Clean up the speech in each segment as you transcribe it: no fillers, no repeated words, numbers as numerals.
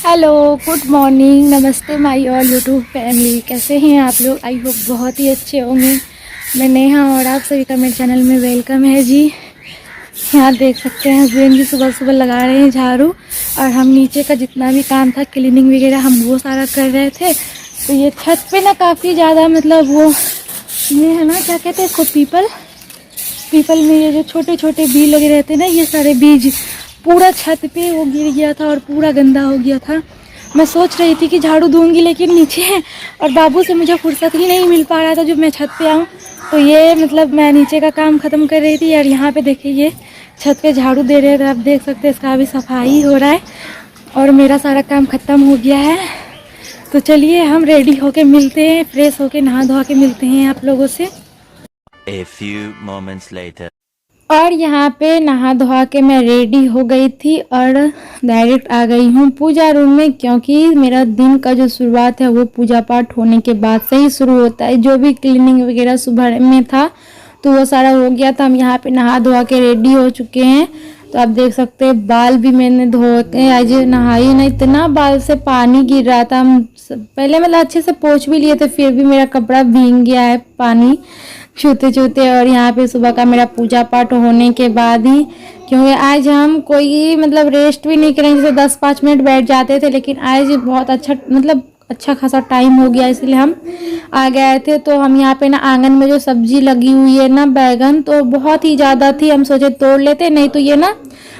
Hello, good morning, नमस्ते my all YouTube family. कैसे हैं आप लोग? आई होप बहुत ही अच्छे होंगे। मैं नेहा और आप सभी का मेरे चैनल में वेलकम है जी। यहाँ देख सकते हैं हस्बैंड जी सुबह सुबह लगा रहे हैं झाड़ू, और हम नीचे का जितना भी काम था क्लीनिंग वगैरह हम वो सारा कर रहे थे। तो ये छत पे ना काफ़ी ज़्यादा मतलब वो ये है ना, क्या कहते हैं इसको, पीपल में ये जो छोटे छोटे बीज लगे रहते हैं ना, ये सारे बीज पूरा छत पे वो गिर गया था और पूरा गंदा हो गया था। मैं सोच रही थी कि झाड़ू दूंगी, लेकिन नीचे है और बाबू से मुझे फुर्सत ही नहीं मिल पा रहा था जब मैं छत पे आऊँ। तो ये मतलब मैं नीचे का काम ख़त्म कर रही थी और यहाँ पे देखिए ये छत पे झाड़ू दे रहे थे। आप देख सकते हैं इसका अभी सफाई हो रहा है और मेरा सारा काम ख़त्म हो गया है। तो चलिए हम रेडी होके मिलते हैं, फ्रेश होके नहा धोवा के मिलते हैं आप लोगों से। A few moments later. और यहाँ पे नहा धोवा के मैं रेडी हो गई थी और डायरेक्ट आ गई हूँ पूजा रूम में, क्योंकि मेरा दिन का जो शुरुआत है वो पूजा पाठ होने के बाद से ही शुरू होता है। जो भी क्लीनिंग वगैरह सुबह में था तो वो सारा हो गया था। हम यहाँ पे नहा धोवा के रेडी हो चुके हैं। तो आप देख सकते हैं बाल भी मैंने धो के आज नहाई ना, इतना बाल से पानी गिर रहा था। हम पहले मतलब अच्छे से पोंछ भी लिए थे, फिर भी मेरा कपड़ा भीग गया है पानी छूते छूते। और यहाँ पे सुबह का मेरा पूजा पाठ होने के बाद ही, क्योंकि आज हम कोई मतलब रेस्ट भी नहीं करेंगे, जैसे 10-5 मिनट बैठ जाते थे, लेकिन आज बहुत अच्छा खासा टाइम हो गया, इसलिए हम आ गए थे। तो हम यहाँ पे ना आंगन में जो सब्जी लगी हुई है ना, बैगन, तो बहुत ही ज़्यादा थी। हम सोचे तोड़ लेते, नहीं तो ये ना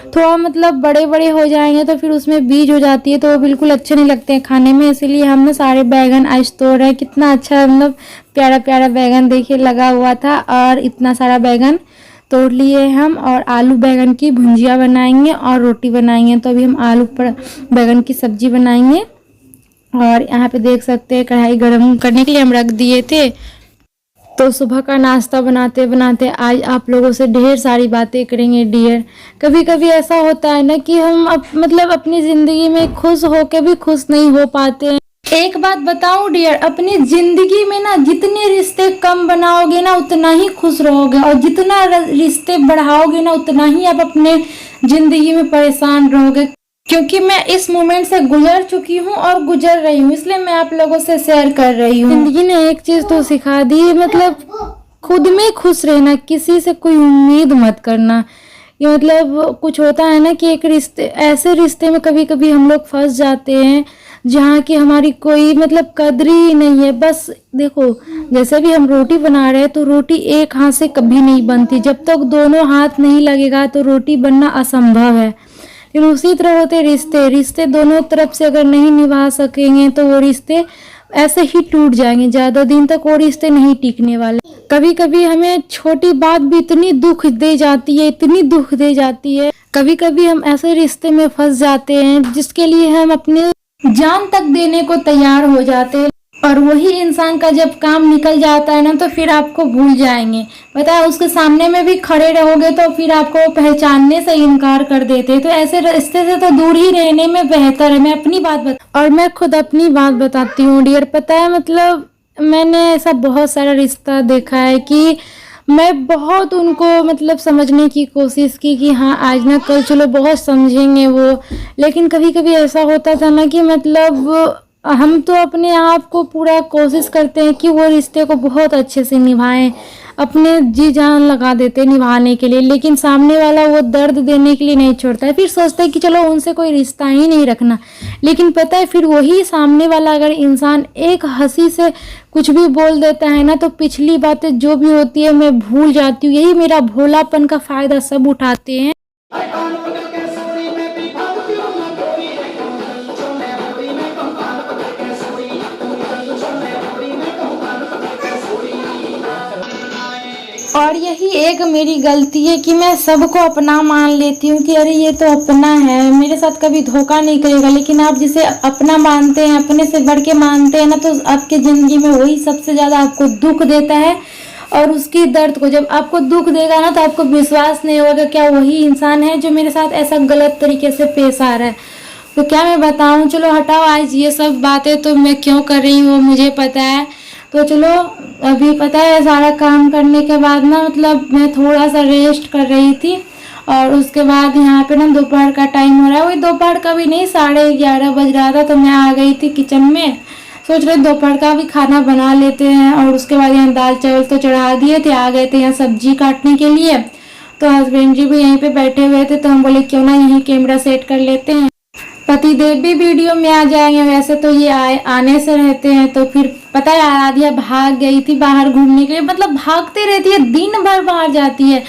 थोड़ा मतलब बड़े बड़े हो जाएंगे तो फिर उसमें बीज हो जाती है, तो वो बिल्कुल अच्छे नहीं लगते हैं खाने में। इसीलिए हम ना सारे बैगन आज तोड़ रहे हैं। कितना अच्छा मतलब प्यारा प्यारा बैगन देखिए लगा हुआ था, और इतना सारा बैगन तोड़ लिए हम। और आलू बैगन की भुंजिया बनाएंगे और रोटी बनाएंगे। तो अभी हम आलू पर बैगन की सब्जी बनाएंगे। और यहाँ पे देख सकते हैं कढ़ाई गर्म करने के लिए हम रख दिए थे। तो सुबह का नाश्ता बनाते बनाते आज आप लोगों से ढेर सारी बातें करेंगे डियर। कभी कभी ऐसा होता है ना कि हम मतलब अपनी ज़िंदगी में खुश होके भी खुश नहीं हो पाते हैं। एक बात बताऊं डियर, अपनी ज़िंदगी में ना जितने रिश्ते कम बनाओगे ना उतना ही खुश रहोगे, और जितना रिश्ते बढ़ाओगे ना उतना ही आप अपने ज़िंदगी में परेशान रहोगे। क्योंकि मैं इस मोमेंट से गुजर चुकी हूँ और गुजर रही हूँ, इसलिए मैं आप लोगों से शेयर कर रही हूँ। जिंदगी ने एक चीज तो सिखा दी, मतलब खुद में खुश रहना, किसी से कोई उम्मीद मत करना। ये मतलब कुछ होता है ना कि एक रिश्ते, ऐसे रिश्ते में कभी कभी हम लोग फंस जाते हैं जहाँ की हमारी कोई मतलब कदर ही नहीं है। बस देखो, जैसे भी हम रोटी बना रहे हैं तो रोटी एक हाथ से कभी नहीं बनती, जब तक दोनों हाथ नहीं लगेगा तो रोटी बनना असंभव है। फिर उसी तरह होते रिश्ते दोनों तरफ से अगर नहीं निभा सकेंगे तो वो रिश्ते ऐसे ही टूट जाएंगे, ज़्यादा दिन तक वो रिश्ते नहीं टिकने वाले। कभी कभी हमें छोटी बात भी इतनी दुख दे जाती है, इतनी दुख दे जाती है। कभी कभी हम ऐसे रिश्ते में फंस जाते हैं जिसके लिए हम अपने जान तक देने को तैयार हो जाते हैं, और वही इंसान का जब काम निकल जाता है ना तो फिर आपको भूल जाएंगे। पता है, उसके सामने में भी खड़े रहोगे तो फिर आपको पहचानने से इनकार कर देते। तो ऐसे रिश्ते से तो दूर ही रहने में बेहतर है। मैं अपनी बात और मैं खुद अपनी बात बताती हूँ डियर। पता है मतलब मैंने ऐसा बहुत सारा रिश्ता देखा है कि मैं बहुत उनको मतलब समझने की कोशिश की कि हाँ आज ना कल चलो बहुत समझेंगे वो, लेकिन कभी कभी ऐसा होता था ना कि मतलब हम तो अपने आप को पूरा कोशिश करते हैं कि वो रिश्ते को बहुत अच्छे से निभाएं, अपने जी जान लगा देते निभाने के लिए, लेकिन सामने वाला वो दर्द देने के लिए नहीं छोड़ता है। फिर सोचता है कि चलो उनसे कोई रिश्ता ही नहीं रखना, लेकिन पता है फिर वही सामने वाला अगर इंसान एक हंसी से कुछ भी बोल देता है ना तो पिछली बातें जो भी होती है मैं भूल जाती हूँ। यही मेरा भोलापन का फ़ायदा सब उठाते हैं। और यही एक मेरी गलती है कि मैं सबको अपना मान लेती हूँ कि अरे ये तो अपना है, मेरे साथ कभी धोखा नहीं करेगा। लेकिन आप जिसे अपना मानते हैं, अपने से बढ़ के मानते हैं ना, तो आपके ज़िंदगी में वही सबसे ज़्यादा आपको दुख देता है। और उसकी दर्द को जब आपको दुख देगा ना तो आपको विश्वास नहीं होगा क्या वही इंसान है जो मेरे साथ ऐसा गलत तरीके से पेश आ रहा है। तो क्या मैं बताऊँ, चलो हटाओ, आज ये सब बातें तो मैं क्यों कर रही हूँ मुझे पता है। तो चलो अभी पता है सारा काम करने के बाद ना मतलब मैं थोड़ा सा रेस्ट कर रही थी, और उसके बाद यहाँ पे ना दोपहर का टाइम हो रहा है, वही दोपहर का भी नहीं 11:30 बज रहा था। तो मैं आ गई थी किचन में, सोच रहे दोपहर का भी खाना बना लेते हैं। और उसके बाद यहाँ दाल चावल तो चढ़ा दिए थे, आ गए थे यहाँ सब्जी काटने के लिए। तो हस्बैंड जी भी यहीं पे बैठे हुए थे, तो हम बोले क्यों ना यहीं कैमरा सेट कर लेते हैं, पतिदेव भी वीडियो में आ जाएंगे। वैसे तो ये आने से रहते हैं। तो फिर पता है आराध्या भाग गई थी बाहर घूमने के लिए, मतलब भागती रहती है, दिन भर बाहर जाती है।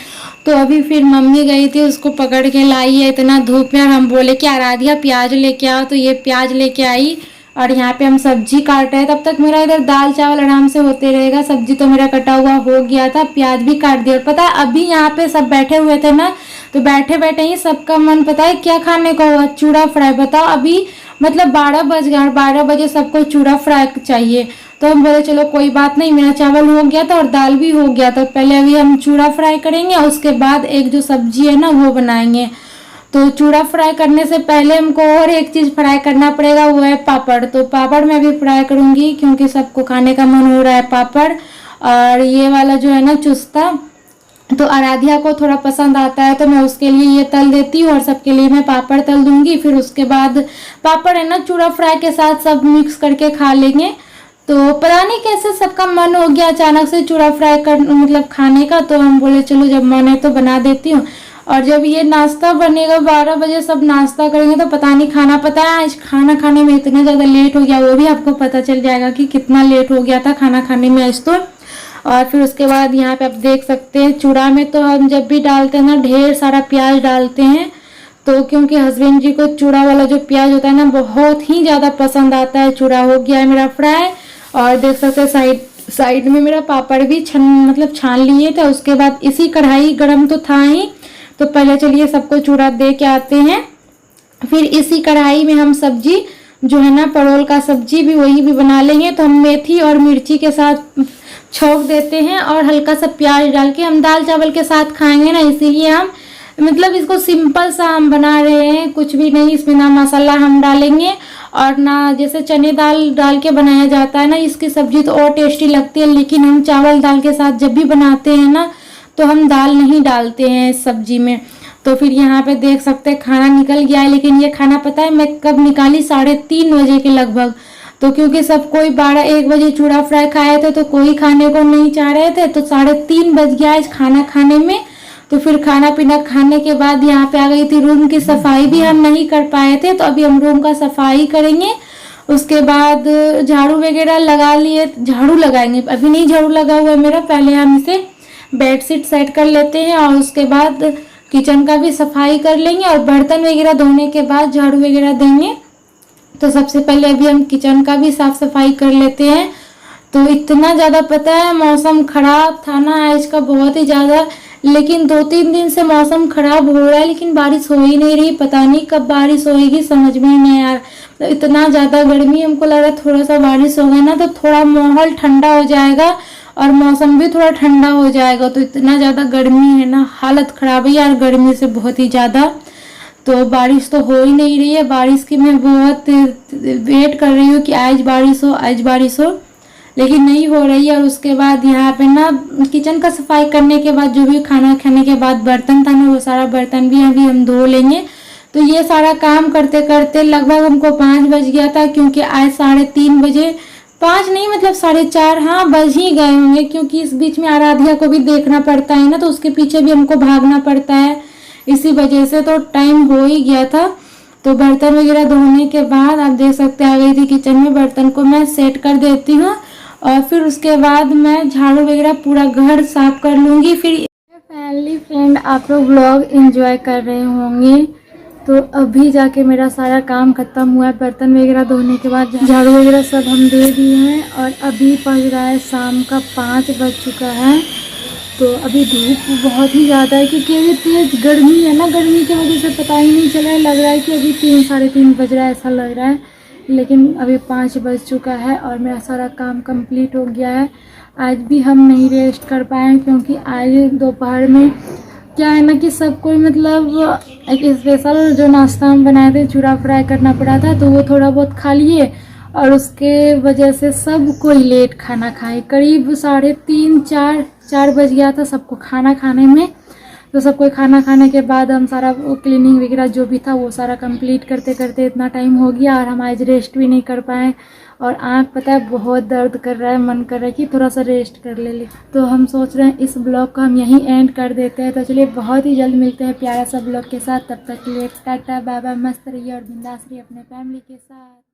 तो अभी फिर मम्मी गई थी, उसको पकड़ के लाई है इतना धूप में। और हम बोले कि आराध्या प्याज लेके आओ, तो ये प्याज लेके आई। और यहाँ पे हम सब्जी काट रहे हैं, तब तक मेरा इधर दाल चावल आराम से होते रहेगा। सब्जी तो मेरा कटा हुआ हो गया था, प्याज भी काट दिया। और पता है अभी यहाँ पे सब बैठे हुए थे ना, तो बैठे बैठे ही सबका मन पता है क्या खाने को हुआ, चूड़ा फ्राई। बताओ अभी मतलब 12 बज गए और 12 बजे सबको चूड़ा फ्राई चाहिए। तो हम बोले चलो कोई बात नहीं, मेरा चावल हो गया था और दाल भी हो गया था, पहले अभी हम चूड़ा फ्राई करेंगे, उसके बाद एक जो सब्जी है ना वो बनाएंगे। तो चूड़ा फ्राई करने से पहले हमको और एक चीज़ फ्राई करना पड़ेगा, वो है पापड़। तो पापड़ मैं भी फ्राई करूँगी क्योंकि सबको खाने का मन हो रहा है पापड़। और ये वाला जो है ना चुस्ता, तो आराध्या को थोड़ा पसंद आता है, तो मैं उसके लिए ये तल देती हूँ और सबके लिए मैं पापड़ तल दूंगी। फिर उसके बाद पापड़ है ना चूड़ा फ्राई के साथ सब मिक्स करके खा लेंगे। तो पता नहीं कैसे सबका मन हो गया अचानक से चूड़ा फ्राई कर मतलब खाने का। तो हम बोले चलो जब मन है तो बना देती हूँ। और जब ये नाश्ता बनेगा 12 बजे सब नाश्ता करेंगे, तो पता नहीं खाना, पता है आज खाना खाने में इतना ज़्यादा लेट हो गया, वो भी आपको पता चल जाएगा कि कितना लेट हो गया था खाना खाने में आज तो। और फिर उसके बाद यहाँ पे आप देख सकते हैं चूड़ा में तो हम जब भी डालते हैं ना ढेर सारा प्याज डालते हैं। तो क्योंकि हस्बैंड जी को चूड़ा वाला जो प्याज होता है ना बहुत ही ज़्यादा पसंद आता है। चूड़ा हो गया है मेरा फ्राई, और देख सकते हैं साइड में मेरा पापड़ भी छान लिए थे। उसके बाद इसी कढ़ाई गरम तो था ही, तो पहले चलिए सबको चूड़ा दे के आते हैं। फिर इसी कढ़ाई में हम सब्जी जो है ना परवल का सब्जी भी वही भी बना लेंगे। तो हम मेथी और मिर्ची के साथ छोंक देते हैं और हल्का सा प्याज डाल के हम दाल चावल के साथ खाएंगे ना, इसीलिए हम मतलब इसको सिंपल सा हम बना रहे हैं, कुछ भी नहीं इसमें, ना मसाला हम डालेंगे और ना जैसे चने दाल डाल के बनाया जाता है ना इसकी सब्जी तो और टेस्टी लगती है। लेकिन हम चावल दाल के साथ जब भी बनाते हैं ना तो हम दाल नहीं डालते हैं इस सब्जी में। तो फिर यहाँ पे देख सकते हैं खाना निकल गया है। लेकिन ये खाना पता है मैं कब निकाली, 3:30 बजे के लगभग। तो क्योंकि सब कोई 12-1 बजे चूड़ा फ्राई खाए थे तो कोई खाने को नहीं चाह रहे थे, तो 3:30 बज गया इस खाना खाने में। तो फिर खाना पीना खाने के बाद यहाँ पे आ गई थी, रूम की सफाई भी हम नहीं कर पाए थे, तो अभी हम रूम का सफाई करेंगे। उसके बाद झाड़ू वगैरह लगा लिए, झाड़ू लगाएंगे, अभी नहीं झाड़ू लगा हुआ है मेरा, पहले हम इसे बेडशीट सेट कर लेते हैं और उसके बाद किचन का भी सफाई कर लेंगे और बर्तन वगैरह धोने के बाद झाड़ू वगैरह देंगे। तो सबसे पहले अभी हम किचन का भी साफ सफाई कर लेते हैं। तो इतना ज़्यादा पता है मौसम ख़राब था ना आज का, बहुत ही ज़्यादा। लेकिन 2-3 दिन से मौसम ख़राब हो रहा है लेकिन बारिश हो ही नहीं रही, पता नहीं कब बारिश होएगी समझ में ही नहीं आ रहा। तो इतना ज़्यादा गर्मी, हमको लग रहा है थोड़ा सा बारिश होगा ना तो थोड़ा माहौल ठंडा हो जाएगा और मौसम भी थोड़ा ठंडा हो जाएगा। तो इतना ज़्यादा गर्मी है ना, हालत ख़राब है यार गर्मी से बहुत ही ज़्यादा। तो बारिश तो हो ही नहीं रही है, बारिश की मैं बहुत वेट कर रही हूँ कि आज बारिश हो, आज बारिश हो, लेकिन नहीं हो रही है। और उसके बाद यहाँ पे ना किचन का सफाई करने के बाद जो भी खाना खाने के बाद बर्तन था ना वो सारा बर्तन भी अभी हम धो लेंगे। तो ये सारा काम करते करते लगभग हमको 5 बज गया था, क्योंकि आज 3:30 बजे, 5 नहीं मतलब 4:30 हाँ बज ही गए होंगे, क्योंकि इस बीच में आराध्या को भी देखना पड़ता है ना, तो उसके पीछे भी हमको भागना पड़ता है, इसी वजह से तो टाइम हो ही गया था। तो बर्तन वगैरह धोने के बाद आप देख सकते आ गई थी किचन में, बर्तन को मैं सेट कर देती हूँ और फिर उसके बाद मैं झाड़ू वगैरह पूरा घर साफ कर लूँगी। फिर फैमिली फ्रेंड आप लोग व्लॉग एंजॉय कर रहे होंगे। तो अभी जाके मेरा सारा काम खत्म हुआ है, बर्तन वगैरह धोने के बाद झाड़ू वगैरह सब हम दे दिए हैं और अभी बज रहा है शाम का 5 बज चुका है। तो अभी धूप बहुत ही ज़्यादा है क्योंकि अभी तेज़ गर्मी है ना, गर्मी की वजह से पता ही नहीं चल रहा है, लग रहा है कि अभी 3-3:30 बज रहा है ऐसा लग रहा है। लेकिन अभी 5 बज चुका है और मेरा सारा काम कंप्लीट हो गया है। आज भी हम नहीं रेस्ट कर पाए क्योंकि आज दोपहर में क्या है ना कि सब कोई मतलब एक स्पेशल जो नाश्ता हम बनाए थे चूड़ा फ्राई करना पड़ा था, तो वो थोड़ा बहुत खा लिए और उसके वजह से सब कोई लेट खाना खाए, करीब 3:30-4 बज गया था सबको खाना खाने में। तो सब कोई खाना खाने के बाद हम सारा क्लीनिंग वगैरह जो भी था वो सारा कंप्लीट करते करते इतना टाइम हो गया और हम आज रेस्ट भी नहीं कर पाए। और आँख पता है बहुत दर्द कर रहा है, मन कर रहा है कि थोड़ा सा रेस्ट कर ले। तो हम सोच रहे हैं इस ब्लॉग को हम यहीं एंड कर देते हैं। तो चलिए बहुत ही जल्द मिलते हैं प्यारा सा ब्लॉग के साथ। तब तक के लिए टाटा बाय बाय, मस्त रहिए और बिंदास रहिए अपने फैमिली के साथ।